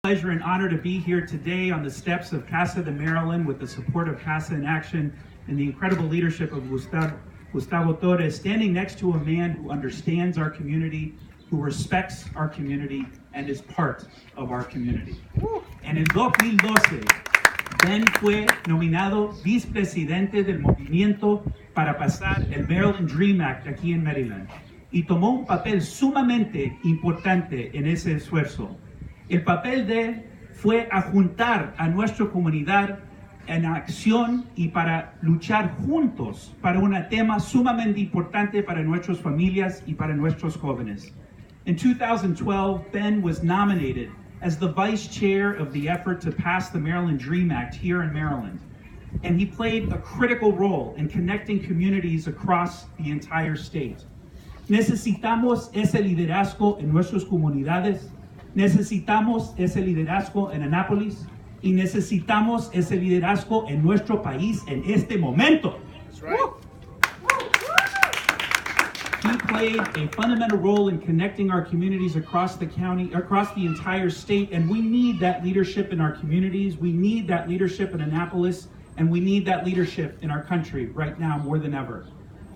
Pleasure and honor to be here today on the steps of Casa de Maryland with the support of Casa in Action and the incredible leadership of Gustavo Torres, standing next to a man who understands our community, who respects our community, and is part of our community. En el 2012, Ben fue nominado vicepresidente del movimiento para pasar el Maryland Dream Act aquí en Maryland y tomó un papel sumamente importante en ese esfuerzo. El papel de él fue a juntar a nuestra comunidad en acción y para luchar juntos para un tema sumamente importante para nuestras familias y para nuestros jóvenes. In 2012, Ben was nominated as the vice chair of the effort to pass the Maryland Dream Act here in Maryland. And he played a critical role in connecting communities across the entire state. Necesitamos ese liderazgo en nuestras comunidades. Necesitamos ese liderazgo en Annapolis y necesitamos ese liderazgo en nuestro país en este momento. That's right. He played a fundamental role in connecting our communities across the county, across the entire state, and we need that leadership in our communities. We need that leadership in Annapolis, and we need that leadership in our country right now more than ever.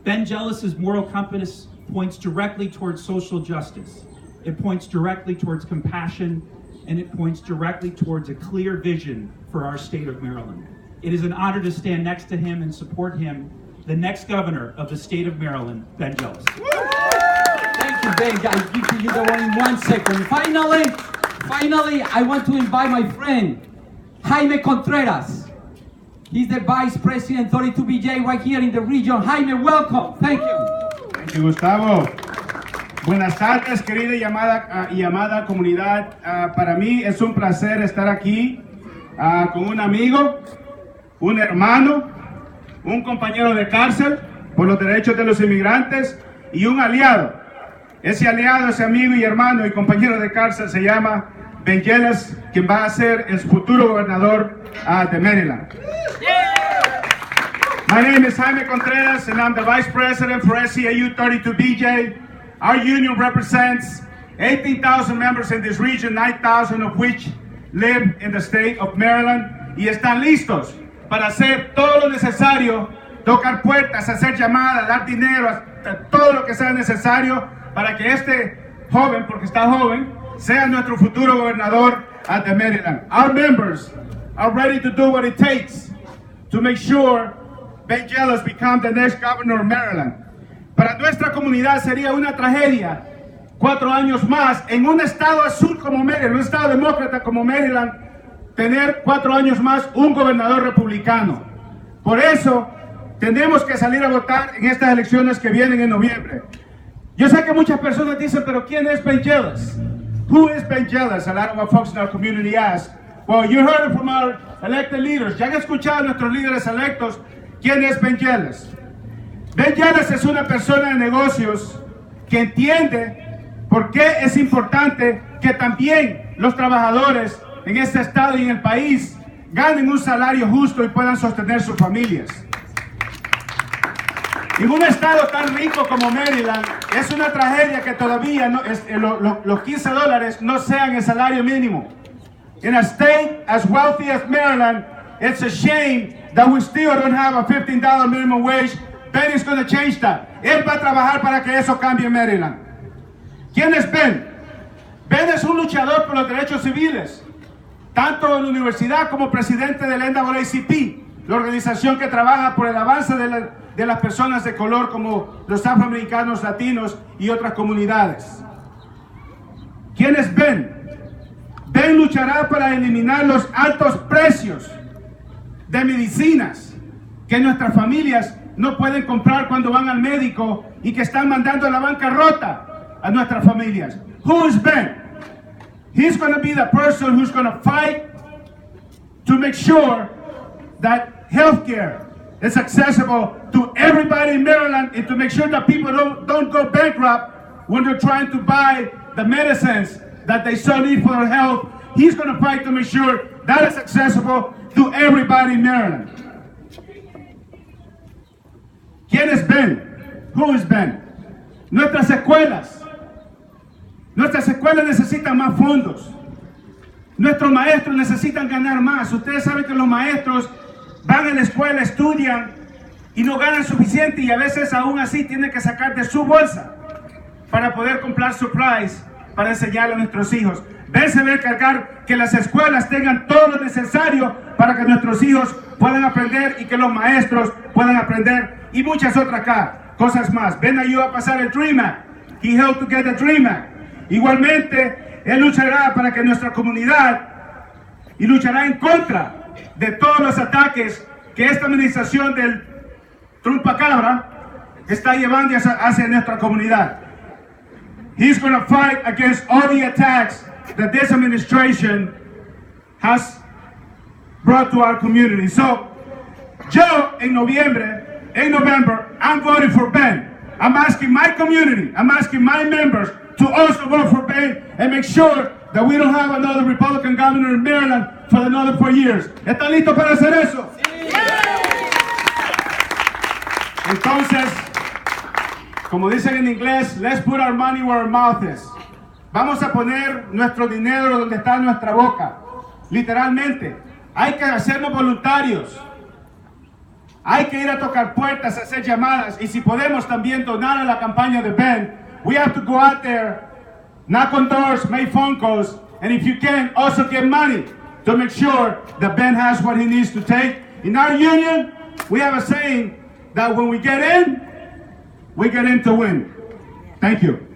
Ben Jealous' moral compass points directly towards social justice. It points directly towards compassion, and it points directly towards a clear vision for our state of Maryland. It is an honor to stand next to him and support him, the next governor of the state of Maryland, Ben Jealous. Thank you, Ben. I'll give to you the one in 1 second. Finally, I want to invite my friend, Jaime Contreras. He's the Vice President 32BJ right here in the region. Jaime, welcome. Thank you. Thank you, Gustavo. Buenas tardes, querida y amada comunidad. Para mí es un placer estar aquí con un amigo, un hermano, un compañero de cárcel por los derechos de los inmigrantes y un aliado. Ese aliado, ese amigo y hermano y compañero de cárcel se llama Ben Jealous, quien va a ser el futuro gobernador de Maryland. My name is Jaime Contreras and I'm the Vice President for SCAU 32BJ. Our union represents 18,000 members in this region, 9,000 of which live in the state of Maryland, y están listos para hacer todo lo necesario, tocar puertas, hacer llamadas, dar dinero, todo lo que sea necesario para que este joven, porque está joven, sea nuestro futuro gobernador de Maryland. Our members are ready to do what it takes to make sure Ben Jealous becomes the next governor of Maryland. Para nuestra comunidad sería una tragedia 4 años más en un estado azul como Maryland, un estado demócrata como Maryland, tener 4 años más un gobernador republicano. Por eso tenemos que salir a votar en estas elecciones que vienen en noviembre. Yo sé que muchas personas dicen, pero ¿quién es Ben Jealous? Who is Ben Jealous? A lot of our folks in our community ask. Well, you heard it from our elected leaders. Ya han escuchado a nuestros líderes electos. ¿Quién es Ben Jealous? Ben Jealous es una persona de negocios que entiende por qué es importante que también los trabajadores en este estado y en el país ganen un salario justo y puedan sostener sus familias. En un estado tan rico como Maryland, es una tragedia que todavía los $15 no sean el salario mínimo. In a state as wealthy as Maryland, it's a shame that we still don't have a $15 minimum wage. Ben is going to change that. Él va a trabajar para que eso cambie en Maryland. ¿Quién es Ben? Ben es un luchador por los derechos civiles, tanto en la universidad como presidente del NAACP, la organización que trabaja por el avance de las personas de color como los afroamericanos, latinos y otras comunidades. ¿Quién es Ben? Ben luchará para eliminar los altos precios de medicinas que nuestras familias no pueden comprar cuando van al médico y que están mandando a la bancarrota a nuestras familias. Who is Ben? He's going to be the person who's going to fight to make sure that healthcare is accessible to everybody in Maryland and to make sure that people don't go bankrupt when they're trying to buy the medicines that they so need for their health. He's going to fight to make sure that is accessible to everybody in Maryland. ¿Quién es Ben? Who is Ben? Nuestras escuelas necesitan más fondos. Nuestros maestros necesitan ganar más. Ustedes saben que los maestros van a la escuela, estudian y no ganan suficiente y a veces aún así tienen que sacar de su bolsa para poder comprar supplies para enseñarle a nuestros hijos. Ben se va a encargar que las escuelas tengan todo lo necesario para que nuestros hijos puedan aprender y que los maestros puedan aprender y muchas otras cosas más. Ben ayudó a pasar el Dream Act. He helped to get the Dream Act. Igualmente, él luchará para que nuestra comunidad y luchará en contra de todos los ataques que esta administración del Trumpacabra está llevando hacia nuestra comunidad. He's going to fight against all the attacks that this administration has brought to our community. So, yo en November, I'm voting for Ben. I'm asking my community, I'm asking my members to also vote for Ben and make sure that we don't have another Republican governor in Maryland for another 4 years. ¿Están listos para hacer eso? Sí. Entonces, como dicen en inglés, let's put our money where our mouth is. Vamos a poner nuestro dinero donde está nuestra boca. Literalmente, hay que hacernos voluntarios. Hay que ir a tocar puertas, hacer llamadas. Y si podemos también donar a la campaña de Ben, we have to go out there, knock on doors, make phone calls, and if you can, also give money to make sure that Ben has what he needs to take. In our union, we have a saying that when we get in to win. Thank you.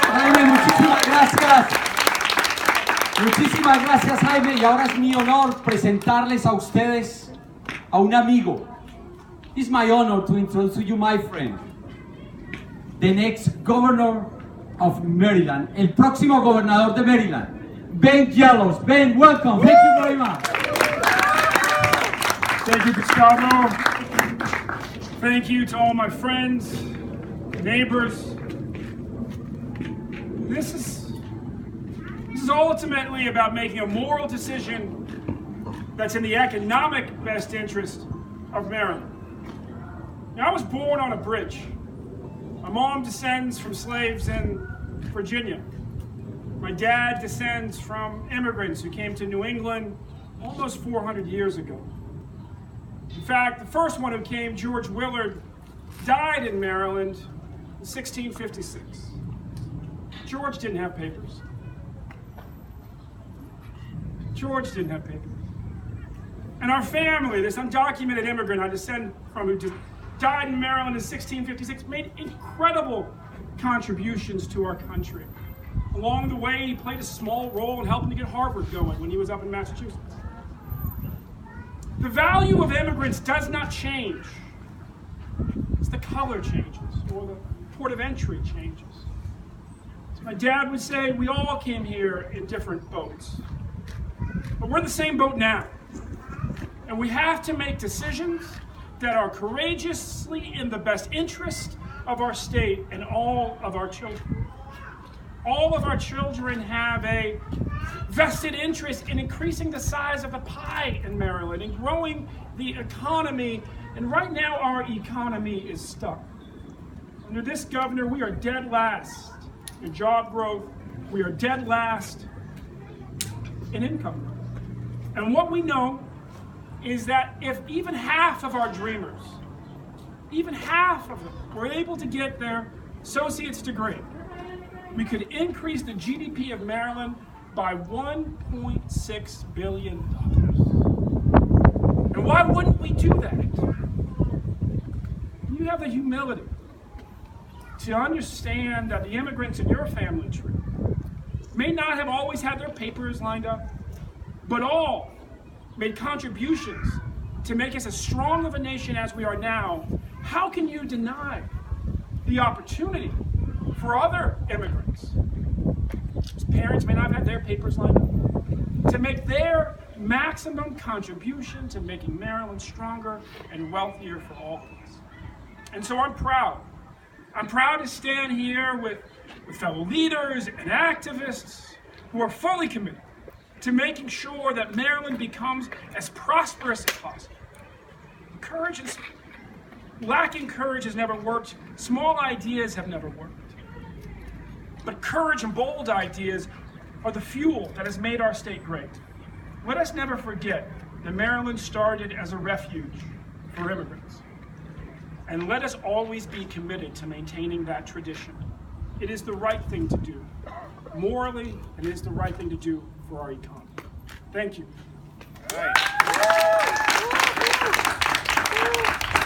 Jaime, muchísimas gracias. Muchísimas gracias, Jaime. Y ahora es mi honor presentarles a ustedes a un amigo. It's my honor to introduce to you my friend, the next governor of Maryland, el próximo gobernador de Maryland, Ben Yellows. Ben, welcome. Thank you very much. Thank you, Gustavo. Thank you to all my friends, neighbors. This is ultimately about making a moral decision that's in the economic best interest of Maryland. Now, I was born on a bridge. My mom descends from slaves in Virginia. My dad descends from immigrants who came to New England almost 400 years ago. In fact, the first one who came, George Willard, died in Maryland in 1656. George didn't have papers. George didn't have papers. And our family, this undocumented immigrant I descend from, who died in Maryland in 1656, made incredible contributions to our country. Along the way, he played a small role in helping to get Harvard going when he was up in Massachusetts. The value of immigrants does not change. It's the color changes, or the port of entry changes. So my dad would say, we all came here in different boats. But we're in the same boat now. And we have to make decisions that are courageously in the best interest of our state and all of our children. All of our children have a vested interest in increasing the size of the pie in Maryland and growing the economy. And right now, our economy is stuck. Under this governor, we are dead last in job growth. We are dead last in income growth. And what we know is that if even half of our dreamers, even half of them, were able to get their associate's degree, we could increase the GDP of Maryland by $1.6 billion. And why wouldn't we do that? You have the humility to understand that the immigrants in your family tree may not have always had their papers lined up, but all made contributions to make us as strong of a nation as we are now. How can you deny the opportunity for other immigrants, whose parents may not have had their papers lined up, to make their maximum contribution to making Maryland stronger and wealthier for all of us? And so I'm proud. I'm proud to stand here with fellow leaders and activists who are fully committed to making sure that Maryland becomes as prosperous as possible. Lacking courage has never worked. Small ideas have never worked. But courage and bold ideas are the fuel that has made our state great. Let us never forget that Maryland started as a refuge for immigrants. And let us always be committed to maintaining that tradition. It is the right thing to do, morally, and it is the right thing to do for our economy. Thank you.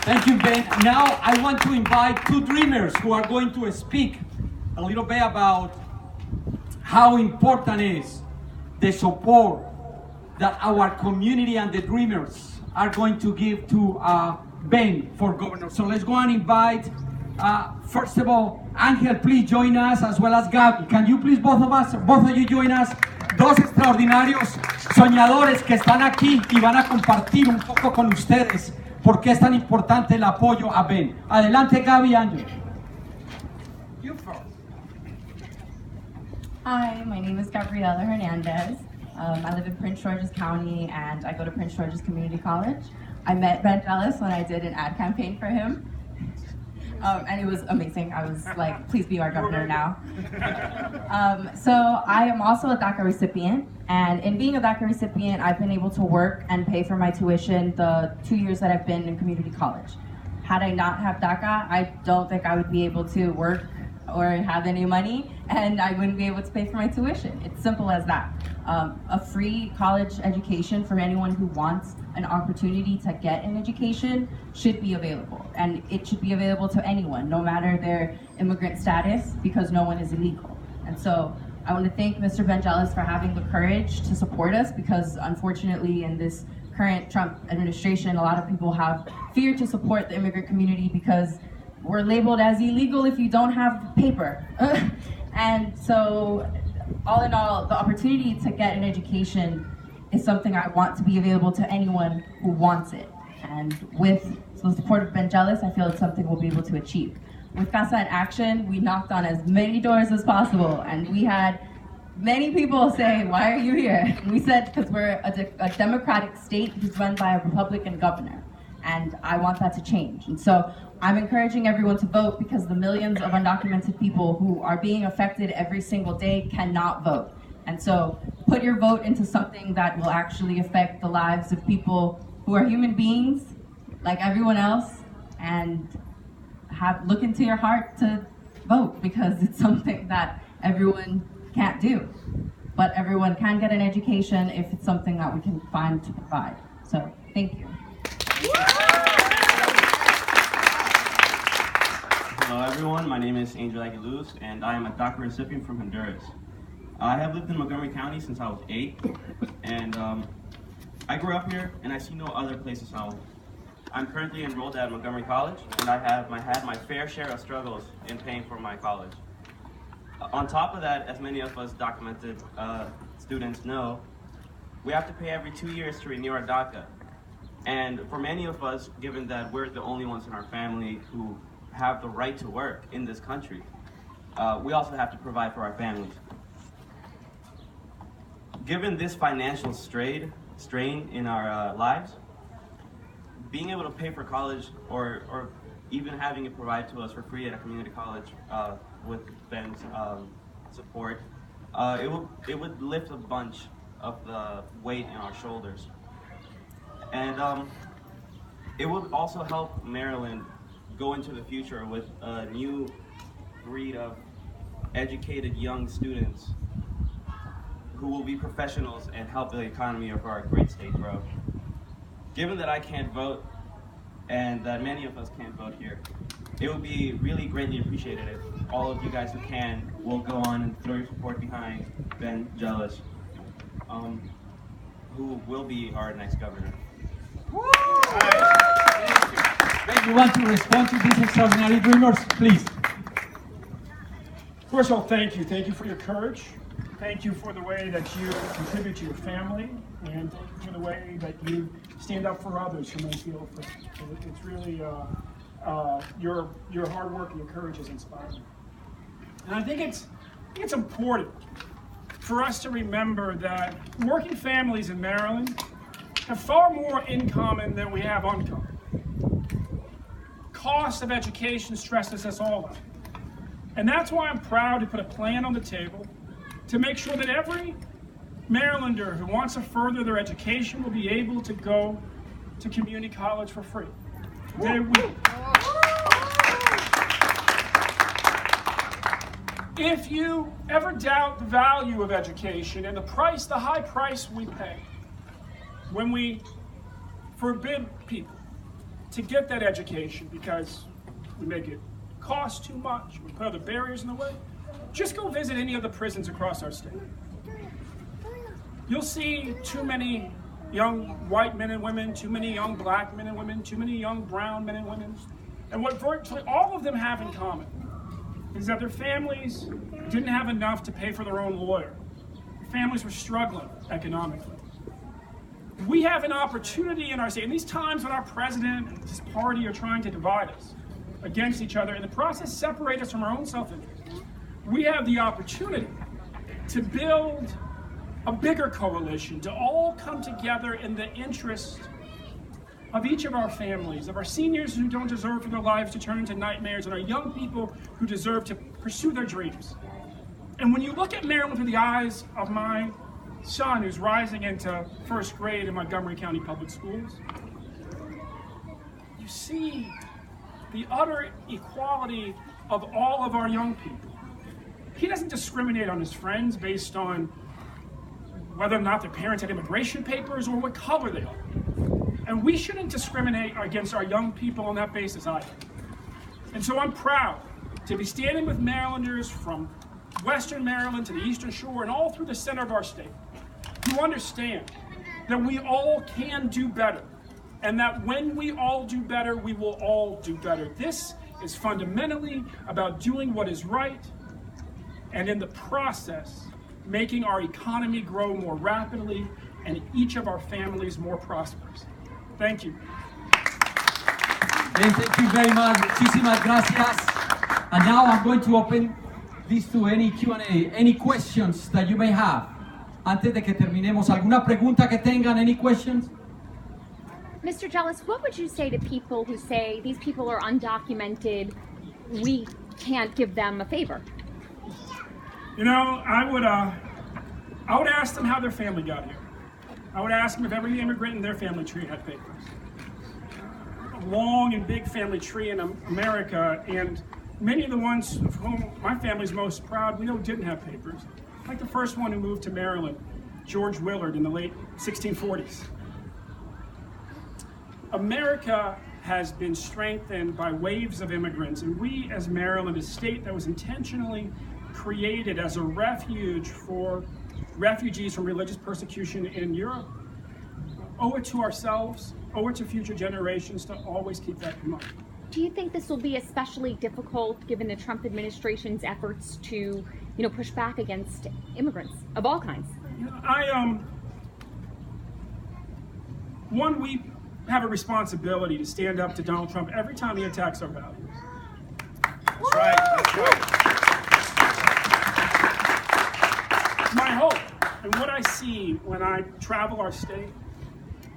Thank you, Ben. Now I want to invite two dreamers who are going to speak a little bit about how important is the support that our community and the dreamers are going to give to Ben for governor. So let's go and invite, first of all, Angel, please join us, as well as Gaby. Can you please, both of you join us? Dos extraordinarios soñadores que están aquí y van a compartir un poco con ustedes por qué es tan importante el apoyo a Ben. Adelante, Gaby y Angel. You first. Hi, my name is Gabriela Hernandez. I live in Prince George's County and I go to Prince George's Community College. I met Ben Jealous when I did an ad campaign for him. And it was amazing. I was like, please be our governor now. So I am also a DACA recipient. And in being a DACA recipient, I've been able to work and pay for my tuition the 2 years that I've been in community college. Had I not have DACA, I don't think I would be able to work or have any money, and I wouldn't be able to pay for my tuition. It's simple as that. A free college education for anyone who wants an opportunity to get an education should be available. And it should be available to anyone, no matter their immigrant status, because no one is illegal. And so I want to thank Mr. Ben Jealous for having the courage to support us, because unfortunately in this current Trump administration, a lot of people have fear to support the immigrant community because we're labeled as illegal if you don't have paper. And so, all in all, the opportunity to get an education is something I want to be available to anyone who wants it. And with the support of Ben Jealous, I feel it's something we'll be able to achieve. With CASA in Action, we knocked on as many doors as possible, and we had many people say, why are you here? And we said, because we're a democratic state who's run by a Republican governor. And I want that to change. And so I'm encouraging everyone to vote, because the millions of undocumented people who are being affected every single day cannot vote. And so put your vote into something that will actually affect the lives of people who are human beings like everyone else, and look into your heart to vote, because it's something that everyone can't do. But everyone can get an education if it's something that we can find to provide. So thank you. Hello everyone, my name is Angel Aguiluz, and I am a DACA recipient from Honduras. I have lived in Montgomery County since I was 8, and I grew up here and I see no other places home. I'm currently enrolled at Montgomery College, and I had my fair share of struggles in paying for my college. On top of that, as many of us documented students know, we have to pay every 2 years to renew our DACA. And for many of us, given that we're the only ones in our family who have the right to work in this country, we also have to provide for our families. Given this financial strain in our lives, being able to pay for college or even having it provided to us for free at a community college with Ben's support, it would lift a bunch of the weight in our shoulders. And it would also help Maryland go into the future with a new breed of educated young students who will be professionals and help the economy of our great state grow. Given that I can't vote, and that many of us can't vote here, it would be really greatly appreciated if all of you guys who can will go on and throw your support behind Ben Jealous, who will be our next governor. Ben, you want to respond to these extraordinary dreamers, please? First of all, thank you. Thank you for your courage. Thank you for the way that you contribute to your family, and thank you for the way that you stand up for others who may feel afraid. It's really your hard work and your courage is inspiring. And I think it's important for us to remember that working families in Maryland have far more in common than we have uncommon. Cost of education stresses us all out. And that's why I'm proud to put a plan on the table to make sure that every Marylander who wants to further their education will be able to go to community college for free. If you ever doubt the value of education and the high price we pay when we forbid people to get that education because we make it cost too much, we put other barriers in the way, just go visit any of the prisons across our state. You'll see too many young white men and women, too many young black men and women, too many young brown men and women. And what virtually all of them have in common is that their families didn't have enough to pay for their own lawyer. Their families were struggling economically. We have an opportunity in our state, in these times when our president and his party are trying to divide us against each other, in the process separate us from our own self-interest. We have the opportunity to build a bigger coalition, to all come together in the interest of each of our families, of our seniors who don't deserve for their lives to turn into nightmares, and our young people who deserve to pursue their dreams. And when you look at Maryland through the eyes of my son who's rising into first grade in Montgomery County Public Schools, you see the utter equality of all of our young people. He doesn't discriminate on his friends based on whether or not their parents had immigration papers or what color they are. And we shouldn't discriminate against our young people on that basis either. And so I'm proud to be standing with Marylanders from Western Maryland to the Eastern Shore and all through the center of our state who understand that we all can do better, and that when we all do better, we will all do better. This is fundamentally about doing what is right, and in the process, making our economy grow more rapidly and each of our families more prosperous. Thank you. Thank you very much. Muchísimas gracias. And now I'm going to open this to any Q&A, any questions that you may have. Antes de que terminemos, ¿alguna pregunta que tengan? Any questions? Mr. Jealous, what would you say to people who say these people are undocumented, we can't give them a favor? You know, I would ask them how their family got here. I would ask them if every immigrant in their family tree had papers. A long and big family tree in America, and many of the ones of whom my family's most proud, we know didn't have papers. Like the first one who moved to Maryland, George Willard, in the late 1640s. America has been strengthened by waves of immigrants, and we as Maryland, a state that was intentionally created as a refuge for refugees from religious persecution in Europe, owe it to ourselves, owe it to future generations to always keep that in mind. Do you think this will be especially difficult given the Trump administration's efforts to, push back against immigrants of all kinds? We have a responsibility to stand up to Donald Trump every time he attacks our values. That's right. That's right. My hope, and what I see when I travel our state,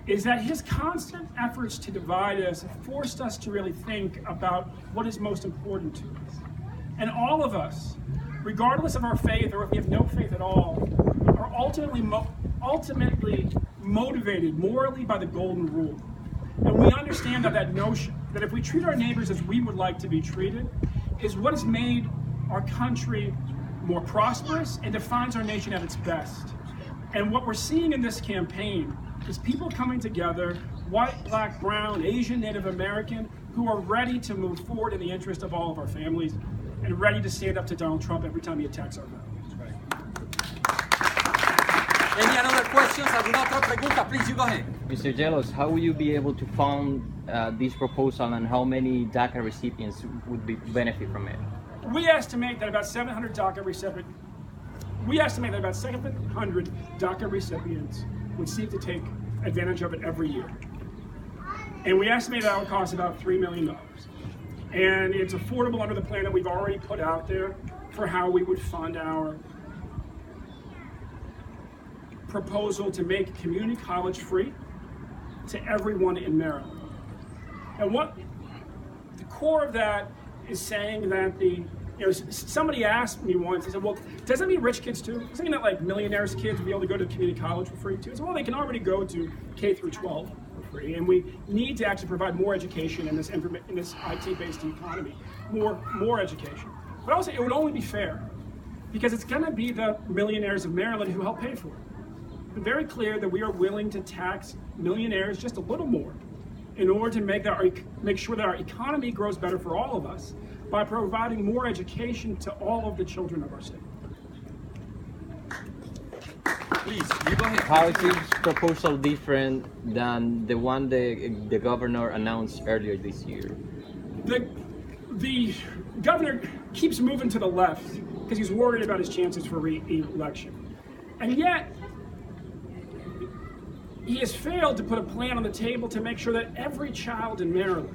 is that his constant efforts to divide us have forced us to really think about what is most important to us. And all of us, regardless of our faith or if we have no faith at all, are ultimately motivated morally by the golden rule. And we understand that notion, that if we treat our neighbors as we would like to be treated, is what has made our country more prosperous and defines our nation at its best. And what we're seeing in this campaign is people coming together, white, black, brown, Asian, Native American, who are ready to move forward in the interest of all of our families and ready to stand up to Donald Trump every time he attacks our values. Any other questions? ¿Alguna otra pregunta? Please, you go ahead. Mr. Jealous, how will you be able to fund this proposal, and how many DACA recipients would benefit from it? We estimate that about 700 DACA recipients would seek to take advantage of it every year. And we estimate that would cost about $3 million. And it's affordable under the plan that we've already put out there for how we would fund our proposal to make community college free to everyone in Maryland. And what the core of that is saying that the somebody asked me once, they said, well, does that mean rich kids too? Does that mean that like millionaires' kids will be able to go to community college for free too? So, well, they can already go to K through 12 for free, and we need to actually provide more education in this IT-based economy, more education. But also, it would only be fair, because it's going to be the millionaires of Maryland who help pay for it. It's very clear that we are willing to tax millionaires just a little more in order to make sure that our economy grows better for all of us by providing more education to all of the children of our state. Please, you go ahead. How is this proposal different than the one the governor announced earlier this year? The governor keeps moving to the left because he's worried about his chances for re-election. And yet, he has failed to put a plan on the table to make sure that every child in Maryland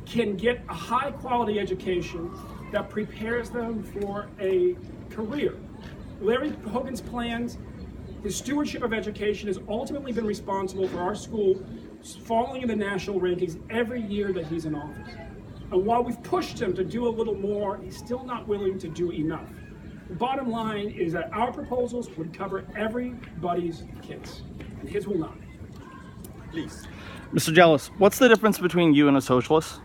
can get a high quality education that prepares them for a career. Larry Hogan's plans, his stewardship of education has ultimately been responsible for our school falling in the national rankings every year that he's in office. And while we've pushed him to do a little more, he's still not willing to do enough. The bottom line is that our proposals would cover everybody's kids, and his will not. Please. Mr. Jealous, what's the difference between you and a socialist?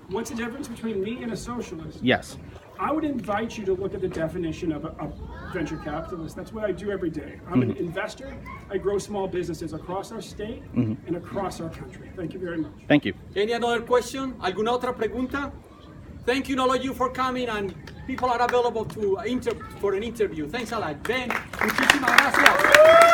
What's the difference between me and a socialist? Yes. I would invite you to look at the definition of a venture capitalist. That's what I do every day. I'm an investor. I grow small businesses across our state and across our country. Thank you very much. Thank you. Any other question? ¿Alguna otra pregunta? Thank you, all of you, for coming, and people are available for an interview. Thanks a lot. Ben, muchísimas gracias.